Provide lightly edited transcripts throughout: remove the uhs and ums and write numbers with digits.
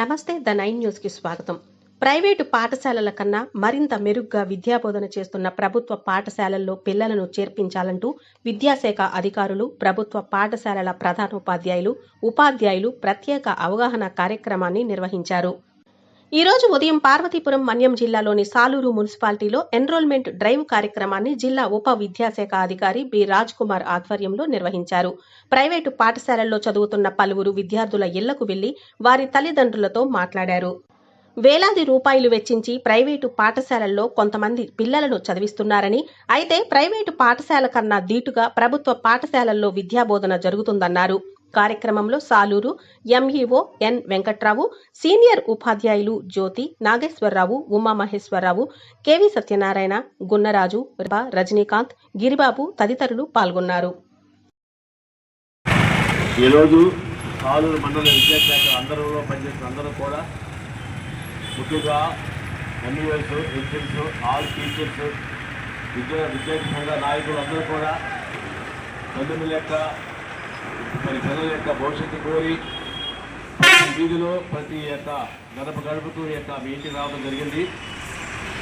నమస్తే the 9 news కి స్వాగతం. ప్రైవేటు పాఠశాలల కన్నా మరింత మెరుగ్గా విద్యాబోధన చేస్తున్న ప్రభుత్వ పాఠశాలల్లో పిల్లలను చేర్పించాలంటూ విద్యాశాఖ అధికారులు, ప్రభుత్వ పాఠశాలల ప్రధానోపాధ్యాయులు, ఉపాధ్యాయులు ప్రత్యేక అవగాహన కార్యక్రమాన్ని నిర్వహించారు. ఈ రోజు ఉదయం పార్వతీపురం మన్యం జిల్లాలోని సాలూరు మున్సిపాలిటీలో ఎన్రోల్మెంట్ డ్రైవ్ కార్యక్రమాన్ని జిల్లా ఉప విద్యాశాఖ అధికారి బి రాజ్ కుమార్ ఆధ్వర్యంలో నిర్వహించారు. ప్రైవేటు పాఠశాలల్లో చదువుతున్న పలువురు విద్యార్థుల ఇళ్లకు వెళ్లి వారి తల్లిదండ్రులతో మాట్లాడారు. వేలాది రూపాయలు వెచ్చించి ప్రైవేటు పాఠశాలల్లో కొంతమంది పిల్లలను చదివిస్తున్నారని, అయితే ప్రైవేటు పాఠశాల కన్నా దీటుగా ప్రభుత్వ పాఠశాలల్లో విద్యాబోధన జరుగుతుందన్నారు. కార్యక్రమంలో సాలూరు ఎంఈఓ ఎన్ వెంకట్రావు, సీనియర్ ఉపాధ్యాయులు జ్యోతి, నాగేశ్వరరావు, ఉమామహేశ్వరరావు, కెవి సత్యనారాయణ, గున్నరాజు, రజనీకాంత్, గిరిబాబు తదితరులు పాల్గొన్నారు. ఈరోజు సాలూరు మండల విద్యాశాఖ అందరిలో పనిచేసిన అందరూ కూడా, ముఖ్యంగా ఎంఈఓస్, ఎస్ఎల్స్, ఆల్ టీచర్స్, విద్యార్థి సంఘ నాయకులు అందరూ కూడా తల్లిదండ్రుల యొక్క పిల్లల యొక్క భవిష్యత్తు కోరి ప్రతి వీధిలో ప్రతి యొక్క గడపకు మీ ఇంటికి రావడం జరిగింది.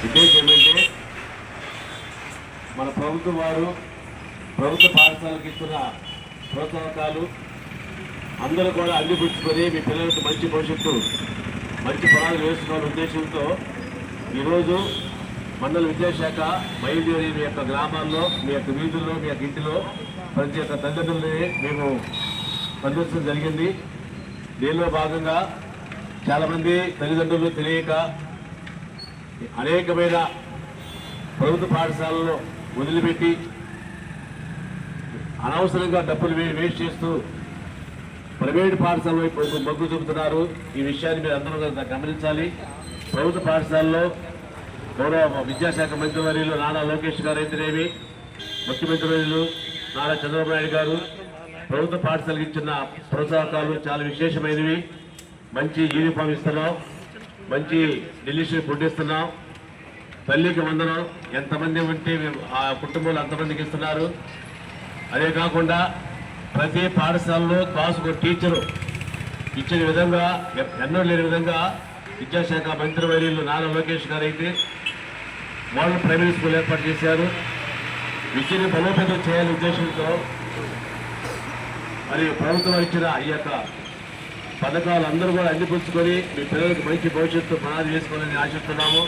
ఉద్దేశం ఏమంటే, మన ప్రభుత్వం వారు ప్రభుత్వ పాఠశాలకు ఇస్తున్న ప్రోత్సాహకాలు అందరూ కూడా అందిపుచ్చుకొని మీ పిల్లలకు మంచి భవిష్యత్తు, మంచి పునాదులు వేసుకోవాలనే ఉద్దేశంతో ఈరోజు మండల విద్యాశాఖ బయలుదేరి మీ యొక్క గ్రామాల్లో, మీ యొక్క వీధుల్లో, మీ యొక్క ఇంటిలో ప్రతి ఒక్క తల్లిదండ్రులని మేము పంపించడం జరిగింది. దీనిలో భాగంగా చాలామంది తల్లిదండ్రులు తెలియక అనేకమైన ప్రభుత్వ పాఠశాలలో వదిలిపెట్టి అనవసరంగా డబ్బులు వేస్ట్ చేస్తూ ప్రైవేటు పాఠశాల వైపు మొగ్గు చూపుతున్నారు. ఈ విషయాన్ని మీరు అందరూ గమనించాలి. ప్రభుత్వ పాఠశాలలో గౌరవ విద్యాశాఖ మంత్రివర్యులు నారా లోకేష్ గారు అయితేనేమి, ముఖ్యమంత్రి వర్యులు నారా చంద్రబాబు నాయుడు గారు ప్రభుత్వ పాఠశాలకు ఇచ్చిన ప్రోత్సాహకాలు చాలా విశేషమైనవి. మంచి యూనిఫామ్ ఇస్తున్నాం, మంచి డెలిషియస్ ఫుడ్ ఇస్తున్నాం, తల్లికి వందనం ఎంతమంది ఉంటే ఆ కుటుంబంలో అంతమందికి ఇస్తున్నారు. అదే కాకుండా ప్రతి పాఠశాలలో క్లాసుకు టీచరు ఇచ్చిన విధంగా ఎన్నో లేని విధంగా విద్యాశాఖ మంత్రివర్యులు నారా లోకేష్ గారు అయితే మోడల్ ప్రైమరీ స్కూల్ ఏర్పాటు చేశారు. విద్యను బలోపేతం చేయాలనే ఉద్దేశంతో మరి ప్రభుత్వం ఇచ్చిన ఈ యొక్క పథకాలు అందరూ కూడా అందిపుచ్చుకొని మీ పిల్లలకు మంచి భవిష్యత్తు పునాది వేసుకోవాలని ఆశిస్తున్నాము.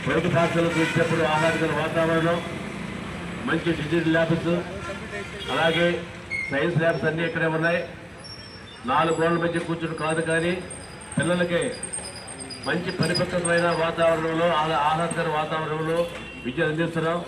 ప్రభుత్వ పాఠశాలకు వచ్చేటప్పుడు ఆహ్లాదకర వాతావరణం, మంచి డిజిటల్ ల్యాబ్స్, అలాగే సైన్స్ ల్యాబ్స్ అన్నీ ఇక్కడే ఉన్నాయి. 4 గోడల మధ్య కూర్చుని కాదు, కానీ పిల్లలకి మంచి పరిపక్వమైన వాతావరణంలో, ఆహ్లాదకర వాతావరణంలో విద్య అందిస్తున్నాం.